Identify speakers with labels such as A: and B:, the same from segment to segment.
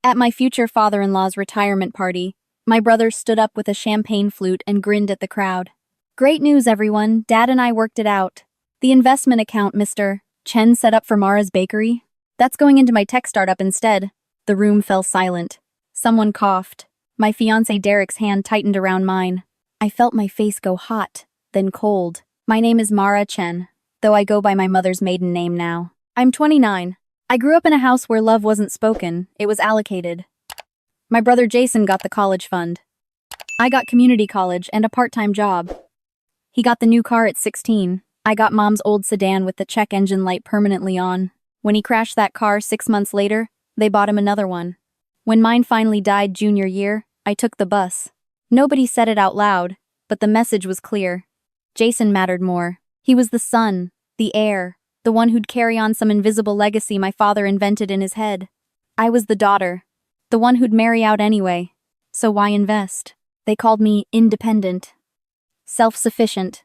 A: At my future father-in-law's retirement party, my brother stood up with a champagne flute and grinned at the crowd. Great news, everyone. Dad and I worked it out. The investment account Mr. Chen set up for Mara's bakery? That's going into my tech startup instead. The room fell silent. Someone coughed. My fiancé Derek's hand tightened around mine. I felt my face go hot, then cold. My name is Mara Chen, though I go by my mother's maiden name now. I'm 29. I grew up in a house where love wasn't spoken, it was allocated. My brother Jason got the college fund. I got community college and a part-time job. He got the new car at 16. I got mom's old sedan with the check engine light permanently on. When he crashed that car 6 months later, they bought him another one. When mine finally died junior year, I took the bus. Nobody said it out loud, but the message was clear. Jason mattered more. He was the son, the heir, the one who'd carry on some invisible legacy my father invented in his head. I was the daughter, the one who'd marry out anyway. So why invest? They called me independent, self-sufficient.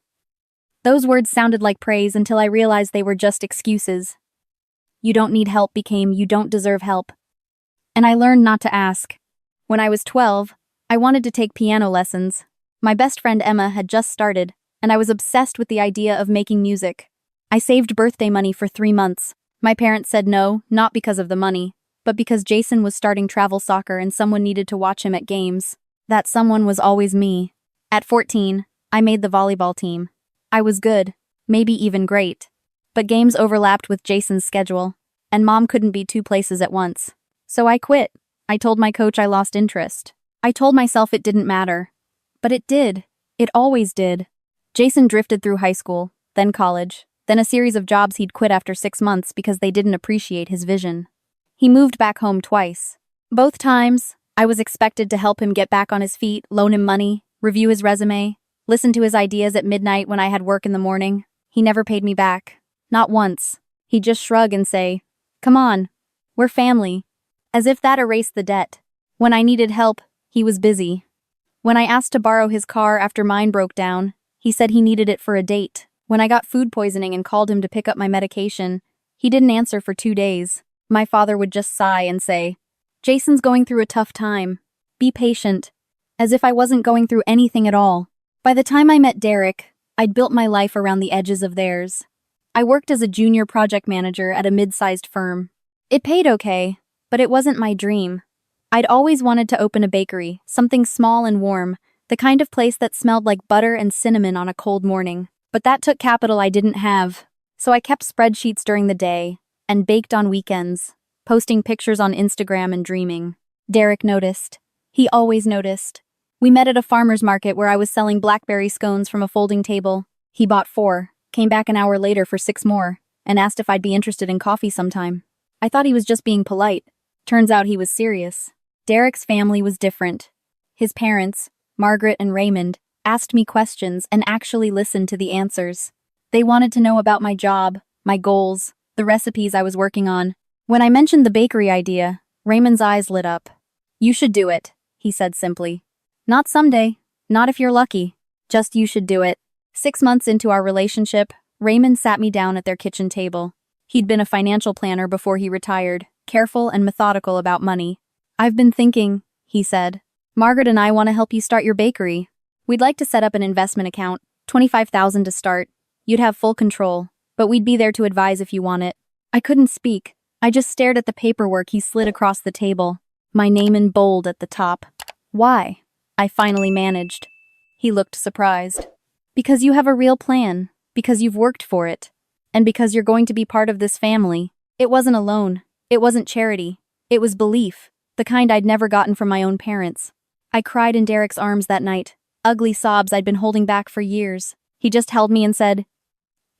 A: Those words sounded like praise until I realized they were just excuses. You don't need help became you don't deserve help. And I learned not to ask. When I was 12, I wanted to take piano lessons. My best friend Emma had just started, and I was obsessed with the idea of making music. I saved birthday money for 3 months. My parents said no, not because of the money, but because Jason was starting travel soccer and someone needed to watch him at games. That someone was always me. At 14, I made the volleyball team. I was good, maybe even great. But games overlapped with Jason's schedule, and Mom couldn't be 2 places at once. So I quit. I told my coach I lost interest. I told myself it didn't matter. But it did. It always did. Jason drifted through high school, then college, then a series of jobs he'd quit after 6 months because they didn't appreciate his vision. He moved back home twice. Both times, I was expected to help him get back on his feet, loan him money, review his resume, listen to his ideas at midnight when I had work in the morning. He never paid me back. Not once. He'd just shrug and say, "Come on, we're family." As if that erased the debt. When I needed help, he was busy. When I asked to borrow his car after mine broke down, he said he needed it for a date. When I got food poisoning and called him to pick up my medication, he didn't answer for 2 days. My father would just sigh and say, "Jason's going through a tough time. Be patient." As if I wasn't going through anything at all. By the time I met Derek, I'd built my life around the edges of theirs. I worked as a junior project manager at a mid-sized firm. It paid okay, but it wasn't my dream. I'd always wanted to open a bakery, something small and warm, the kind of place that smelled like butter and cinnamon on a cold morning. But that took capital I didn't have. So I kept spreadsheets during the day, and baked on weekends, posting pictures on Instagram and dreaming. Derek noticed. He always noticed. We met at a farmer's market where I was selling blackberry scones from a folding table. He bought 4, came back an hour later for 6 more, and asked if I'd be interested in coffee sometime. I thought he was just being polite. Turns out he was serious. Derek's family was different. His parents, Margaret and Raymond, asked me questions and actually listened to the answers. They wanted to know about my job, my goals, the recipes I was working on. When I mentioned the bakery idea, Raymond's eyes lit up. "You should do it," he said simply. "Not someday, not if you're lucky. Just you should do it." 6 months into our relationship, Raymond sat me down at their kitchen table. He'd been a financial planner before he retired, careful and methodical about money. "I've been thinking," he said. "Margaret and I want to help you start your bakery. We'd like to set up an investment account, $25,000 to start. You'd have full control, but we'd be there to advise if you want it." I couldn't speak. I just stared at the paperwork he slid across the table, my name in bold at the top. "Why?" I finally managed. He looked surprised. "Because you have a real plan, because you've worked for it, and because you're going to be part of this family." It wasn't a loan. It wasn't charity. It was belief, the kind I'd never gotten from my own parents. I cried in Derek's arms that night, ugly sobs I'd been holding back for years. He just held me and said,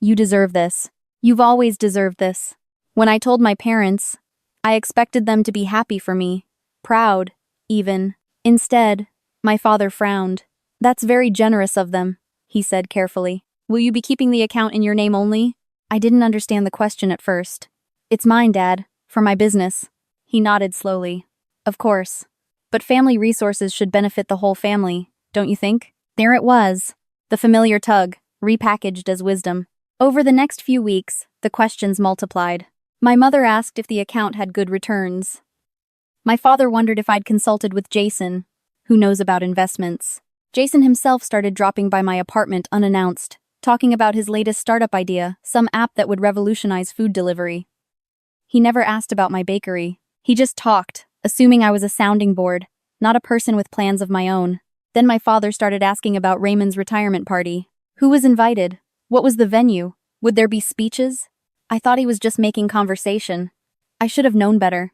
A: "You deserve this. You've always deserved this." When I told my parents, I expected them to be happy for me, proud, even. Instead, my father frowned. "That's very generous of them," he said carefully. "Will you be keeping the account in your name only?" I didn't understand the question at first. "It's mine, Dad, for my business." He nodded slowly. "Of course. But family resources should benefit the whole family, don't you think?" There it was, the familiar tug, repackaged as wisdom. Over the next few weeks, the questions multiplied. My mother asked if the account had good returns. My father wondered if I'd consulted with Jason, who knows about investments. Jason himself started dropping by my apartment unannounced, talking about his latest startup idea, some app that would revolutionize food delivery. He never asked about my bakery. He just talked, assuming I was a sounding board, not a person with plans of my own. Then my father started asking about Raymond's retirement party. Who was invited? What was the venue? Would there be speeches? I thought he was just making conversation. I should have known better.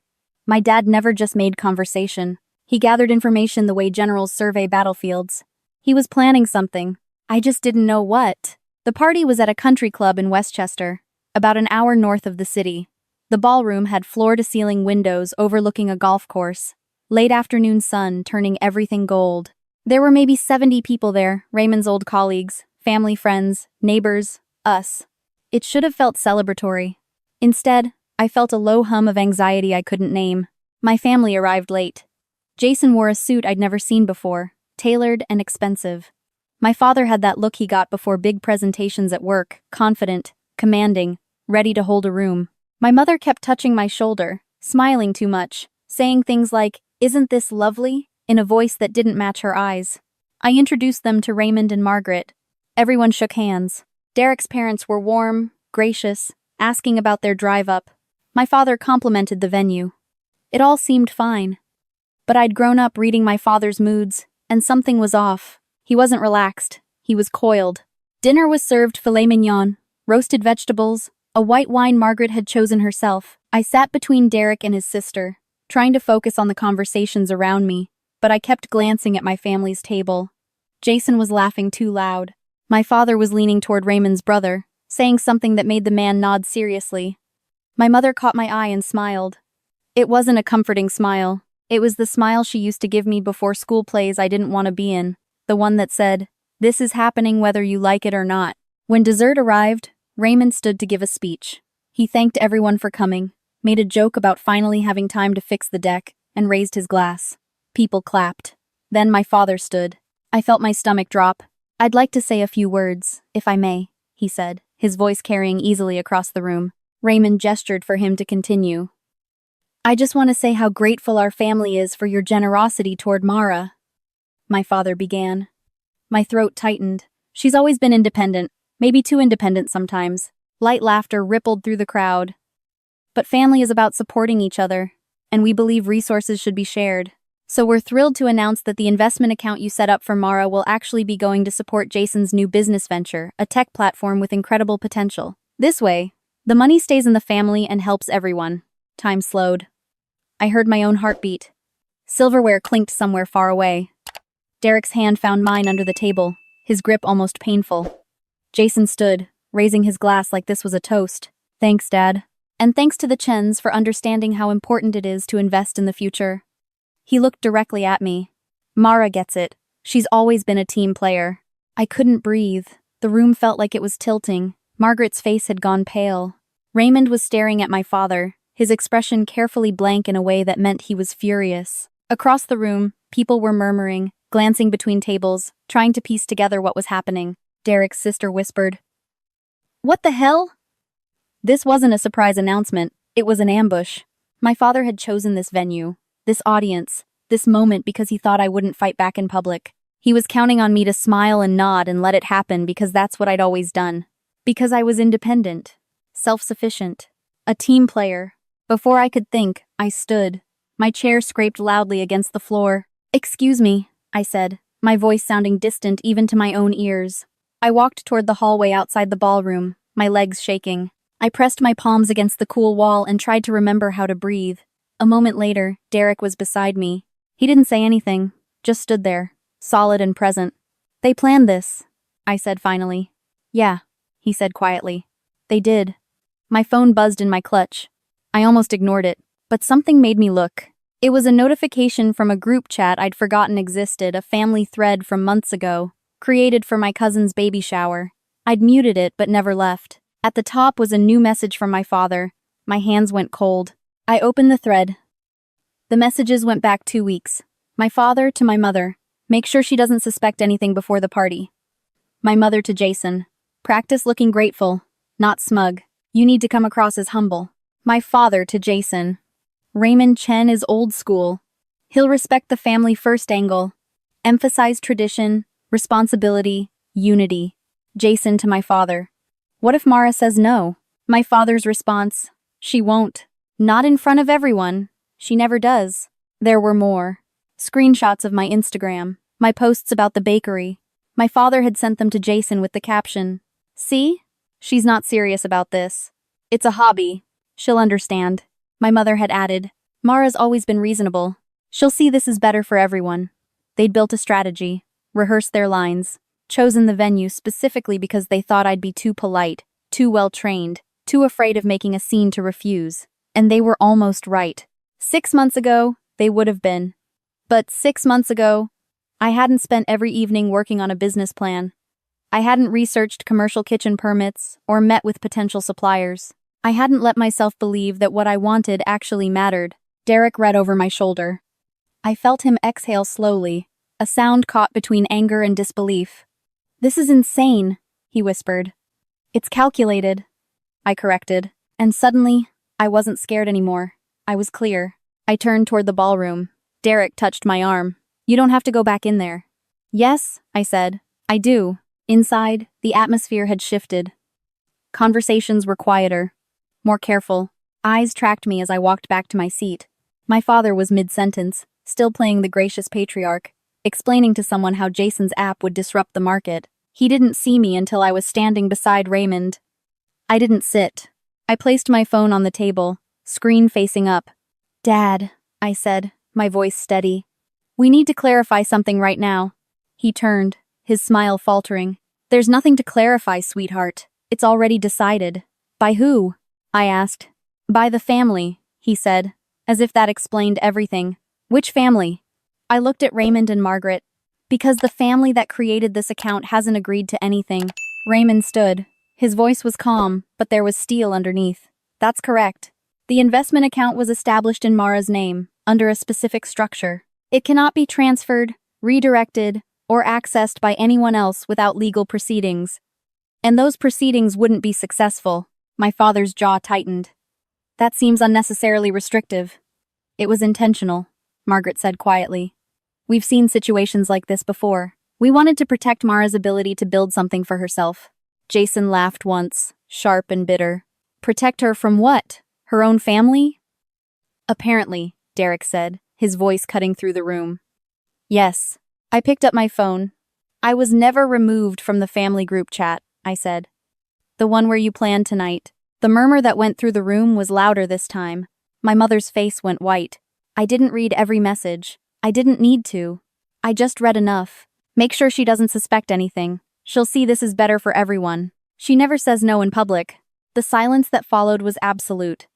A: My dad never just made conversation. He gathered information the way generals survey battlefields. He was planning something. I just didn't know what. The party was at a country club in Westchester, about an hour north of the city. The ballroom had floor-to-ceiling windows overlooking a golf course. Late afternoon sun turning everything gold. There were maybe 70 people there, Raymond's old colleagues, family friends, neighbors, us. It should have felt celebratory. Instead, I felt a low hum of anxiety I couldn't name. My family arrived late. Jason wore a suit I'd never seen before, tailored and expensive. My father had that look he got before big presentations at work, confident, commanding, ready to hold a room. My mother kept touching my shoulder, smiling too much, saying things like, "Isn't this lovely?" in a voice that didn't match her eyes. I introduced them to Raymond and Margaret. Everyone shook hands. Derek's parents were warm, gracious, asking about their drive up. My father complimented the venue. It all seemed fine. But I'd grown up reading my father's moods, and something was off. He wasn't relaxed. He was coiled. Dinner was served filet mignon, roasted vegetables, a white wine Margaret had chosen herself. I sat between Derek and his sister, trying to focus on the conversations around me, but I kept glancing at my family's table. Jason was laughing too loud. My father was leaning toward Raymond's brother, saying something that made the man nod seriously. My mother caught my eye and smiled. It wasn't a comforting smile. It was the smile she used to give me before school plays I didn't want to be in, the one that said, "This is happening whether you like it or not." When dessert arrived, Raymond stood to give a speech. He thanked everyone for coming, made a joke about finally having time to fix the deck, and raised his glass. People clapped. Then my father stood. I felt my stomach drop. "I'd like to say a few words, if I may," he said, his voice carrying easily across the room. Raymond gestured for him to continue. "I just want to say how grateful our family is for your generosity toward Mara," my father began. My throat tightened. She's always been independent, maybe too independent sometimes. Light laughter rippled through the crowd. But family is about supporting each other, and we believe resources should be shared. So we're thrilled to announce that the investment account you set up for Mara will actually be going to support Jason's new business venture, a tech platform with incredible potential. This way, the money stays in the family and helps everyone. Time slowed. I heard my own heartbeat. Silverware clinked somewhere far away. Derek's hand found mine under the table, his grip almost painful. Jason stood, raising his glass like this was a toast. "Thanks, Dad. And thanks to the Chens for understanding how important it is to invest in the future." He looked directly at me. "Mara gets it. She's always been a team player." I couldn't breathe. The room felt like it was tilting. Margaret's face had gone pale. Raymond was staring at my father, his expression carefully blank in a way that meant he was furious. Across the room, people were murmuring, glancing between tables, trying to piece together what was happening. Derek's sister whispered, "What the hell?" This wasn't a surprise announcement, it was an ambush. My father had chosen this venue, this audience, this moment because he thought I wouldn't fight back in public. He was counting on me to smile and nod and let it happen because that's what I'd always done. Because I was independent, self-sufficient, a team player. Before I could think, I stood. My chair scraped loudly against the floor. "Excuse me," I said, my voice sounding distant even to my own ears. I walked toward the hallway outside the ballroom, my legs shaking. I pressed my palms against the cool wall and tried to remember how to breathe. A moment later, Derek was beside me. He didn't say anything, just stood there, solid and present. "They planned this," I said finally. "Yeah," he said quietly. "They did." My phone buzzed in my clutch. I almost ignored it, but something made me look. It was a notification from a group chat I'd forgotten existed, a family thread from months ago, created for my cousin's baby shower. I'd muted it but never left. At the top was a new message from my father. My hands went cold. I opened the thread. The messages went back 2 weeks. My father to my mother. Make sure she doesn't suspect anything before the party. My mother to Jason. Practice looking grateful, not smug. You need to come across as humble. My father to Jason. Raymond Chen is old school. He'll respect the family first angle. Emphasize tradition, responsibility, unity. Jason to my father. What if Mara says no? My father's response. She won't. Not in front of everyone. She never does. There were more. Screenshots of my Instagram. My posts about the bakery. My father had sent them to Jason with the caption, "See? She's not serious about this. It's a hobby. She'll understand." My mother had added, "Mara's always been reasonable. She'll see this is better for everyone." They'd built a strategy, rehearsed their lines, chosen the venue specifically because they thought I'd be too polite, too well-trained, too afraid of making a scene to refuse. And they were almost right. 6 months ago, they would have been. But 6 months ago, I hadn't spent every evening working on a business plan. I hadn't researched commercial kitchen permits or met with potential suppliers. I hadn't let myself believe that what I wanted actually mattered. Derek read over my shoulder. I felt him exhale slowly, a sound caught between anger and disbelief. "This is insane," he whispered. "It's calculated," I corrected. And suddenly, I wasn't scared anymore. I was clear. I turned toward the ballroom. Derek touched my arm. "You don't have to go back in there." "Yes," I said. "I do." Inside, the atmosphere had shifted. Conversations were quieter, more careful. Eyes tracked me as I walked back to my seat. My father was mid-sentence, still playing the gracious patriarch, explaining to someone how Jason's app would disrupt the market. He didn't see me until I was standing beside Raymond. I didn't sit. I placed my phone on the table, screen facing up. "Dad," I said, my voice steady. "We need to clarify something right now." He turned, his smile faltering. "There's nothing to clarify, sweetheart. It's already decided." "By who?" I asked. "By the family," he said, as if that explained everything. "Which family?" I looked at Raymond and Margaret. "Because the family that created this account hasn't agreed to anything." Raymond stood. His voice was calm, but there was steel underneath. "That's correct. The investment account was established in Mara's name, under a specific structure. It cannot be transferred, redirected, or accessed by anyone else without legal proceedings. And those proceedings wouldn't be successful." My father's jaw tightened. "That seems unnecessarily restrictive." "It was intentional," Margaret said quietly. "We've seen situations like this before. We wanted to protect Mara's ability to build something for herself." Jason laughed once, sharp and bitter. "Protect her from what? Her own family?" "Apparently," Derek said, his voice cutting through the room. "Yes." I picked up my phone. "I was never removed from the family group chat," I said. "The one where you planned tonight." The murmur that went through the room was louder this time. My mother's face went white. "I didn't read every message. I didn't need to. I just read enough. Make sure she doesn't suspect anything. She'll see this is better for everyone. She never says no in public." The silence that followed was absolute.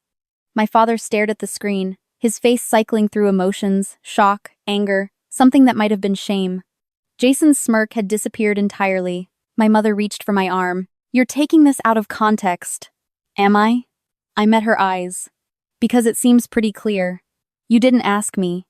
A: My father stared at the screen, his face cycling through emotions, shock, anger, something that might have been shame. Jason's smirk had disappeared entirely. My mother reached for my arm. "You're taking this out of context." "Am I?" I met her eyes. "Because it seems pretty clear. You didn't ask me.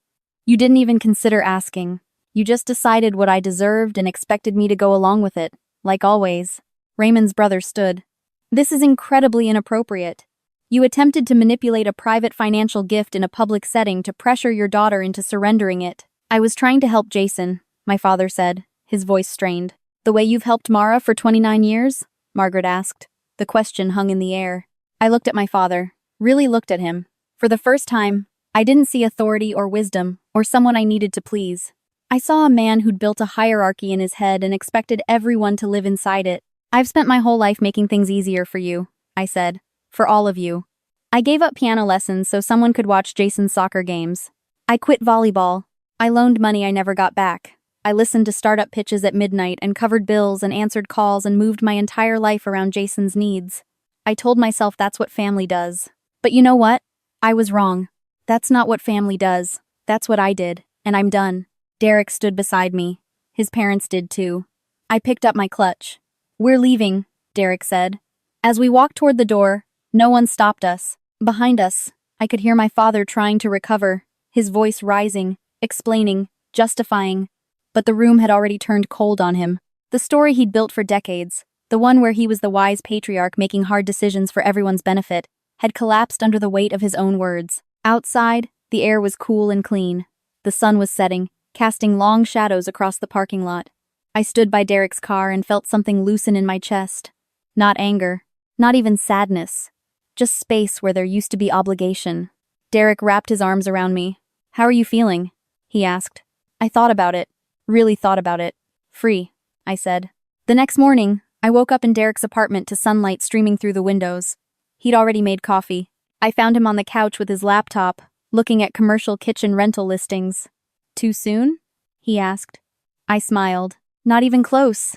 A: You didn't even consider asking. You just decided what I deserved and expected me to go along with it, like always." Raymond's brother stood. "This is incredibly inappropriate. You attempted to manipulate a private financial gift in a public setting to pressure your daughter into surrendering it." "I was trying to help Jason," my father said, his voice strained. "The way you've helped Mara for 29 years? Margaret asked. The question hung in the air. I looked at my father, really looked at him. For the first time, I didn't see authority or wisdom, or someone I needed to please. I saw a man who'd built a hierarchy in his head and expected everyone to live inside it. "I've spent my whole life making things easier for you," I said. "For all of you. I gave up piano lessons so someone could watch Jason's soccer games. I quit volleyball. I loaned money I never got back. I listened to startup pitches at midnight and covered bills and answered calls and moved my entire life around Jason's needs. I told myself that's what family does. But you know what? I was wrong. That's not what family does. That's what I did, and I'm done." Derek stood beside me. His parents did too. I picked up my clutch. "We're leaving," Derek said. As we walked toward the door, no one stopped us. Behind us, I could hear my father trying to recover, his voice rising, explaining, justifying. But the room had already turned cold on him. The story he'd built for decades, the one where he was the wise patriarch making hard decisions for everyone's benefit, had collapsed under the weight of his own words. Outside, the air was cool and clean. The sun was setting, casting long shadows across the parking lot. I stood by Derek's car and felt something loosen in my chest. Not anger, not even sadness. Just space where there used to be obligation. Derek wrapped his arms around me. "How are you feeling?" he asked. I thought about it. Really thought about it. "Free," I said. The next morning, I woke up in Derek's apartment to sunlight streaming through the windows. He'd already made coffee. I found him on the couch with his laptop, looking at commercial kitchen rental listings. "Too soon?" he asked. I smiled. "Not even close."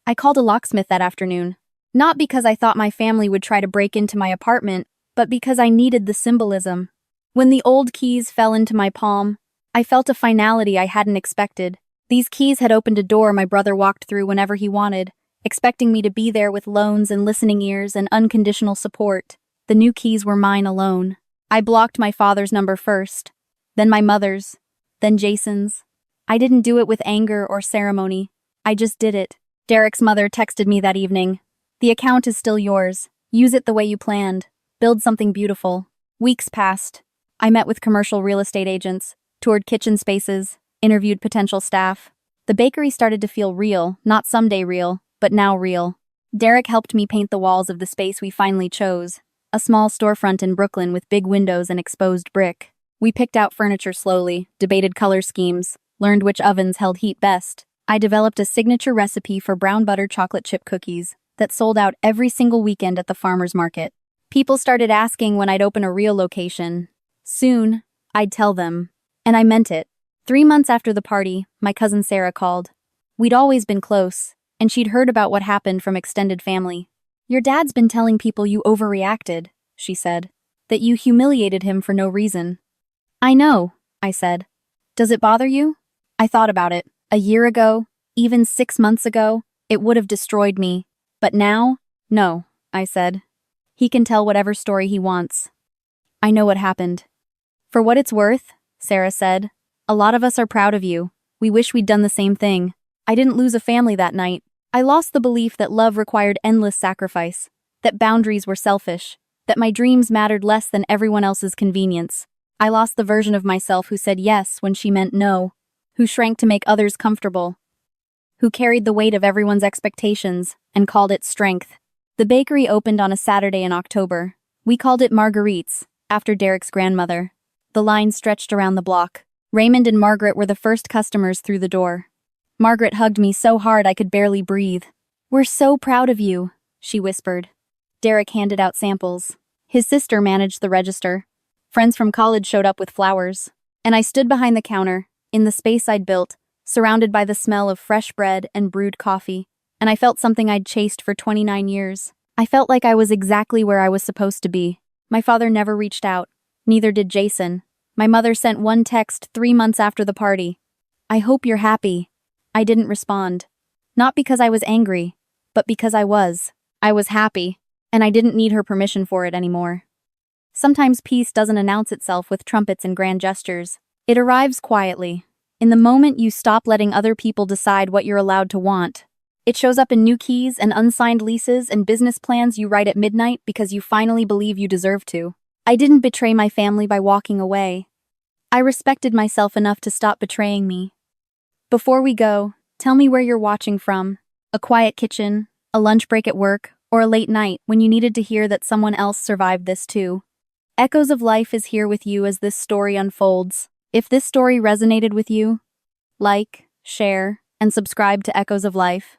A: I called a locksmith that afternoon. Not because I thought my family would try to break into my apartment, but because I needed the symbolism. When the old keys fell into my palm, I felt a finality I hadn't expected. These keys had opened a door my brother walked through whenever he wanted, expecting me to be there with loans and listening ears and unconditional support. The new keys were mine alone. I blocked my father's number first, then my mother's, then Jason's. I didn't do it with anger or ceremony. I just did it. Derek's mother texted me that evening. "The account is still yours. Use it the way you planned. Build something beautiful." Weeks passed. I met with commercial real estate agents, toured kitchen spaces, interviewed potential staff. The bakery started to feel real, not someday real, but now real. Derek helped me paint the walls of the space we finally chose, a small storefront in Brooklyn with big windows and exposed brick. We picked out furniture slowly, debated color schemes, learned which ovens held heat best. I developed a signature recipe for brown butter chocolate chip cookies that sold out every single weekend at the farmer's market. People started asking when I'd open a real location. Soon, I'd tell them. And I meant it. 3 months after the party, my cousin Sarah called. We'd always been close, and she'd heard about what happened from extended family. "Your dad's been telling people you overreacted," she said. "That you humiliated him for no reason." "I know," I said. "Does it bother you?" I thought about it. A year ago, even 6 months ago, it would have destroyed me. But now, no, I said. He can tell whatever story he wants. I know what happened. "For what it's worth," Sarah said, "a lot of us are proud of you. We wish we'd done the same thing. I didn't lose a family that night. I lost the belief that love required endless sacrifice, that boundaries were selfish, that my dreams mattered less than everyone else's convenience. I lost the version of myself who said yes when she meant no, who shrank to make others comfortable, who carried the weight of everyone's expectations and called it strength." The bakery opened on a Saturday in October. We called it Marguerite's, after Derek's grandmother. The line stretched around the block. Raymond and Margaret were the first customers through the door. Margaret hugged me so hard I could barely breathe. "We're so proud of you," she whispered. Derek handed out samples. His sister managed the register. Friends from college showed up with flowers. And I stood behind the counter, in the space I'd built, surrounded by the smell of fresh bread and brewed coffee, and I felt something I'd chased for 29 years. I felt like I was exactly where I was supposed to be. My father never reached out. Neither did Jason. My mother sent one text 3 months after the party. "I hope you're happy." I didn't respond. Not because I was angry, but because I was. I was happy, and I didn't need her permission for it anymore. Sometimes peace doesn't announce itself with trumpets and grand gestures. It arrives quietly, in the moment you stop letting other people decide what you're allowed to want. It shows up in new keys and unsigned leases and business plans you write at midnight because you finally believe you deserve to. I didn't betray my family by walking away. I respected myself enough to stop betraying me. Before we go, tell me where you're watching from. A quiet kitchen, a lunch break at work, or a late night when you needed to hear that someone else survived this too. Echoes of Life is here with you as this story unfolds. If this story resonated with you, like, share, and subscribe to Echoes of Life.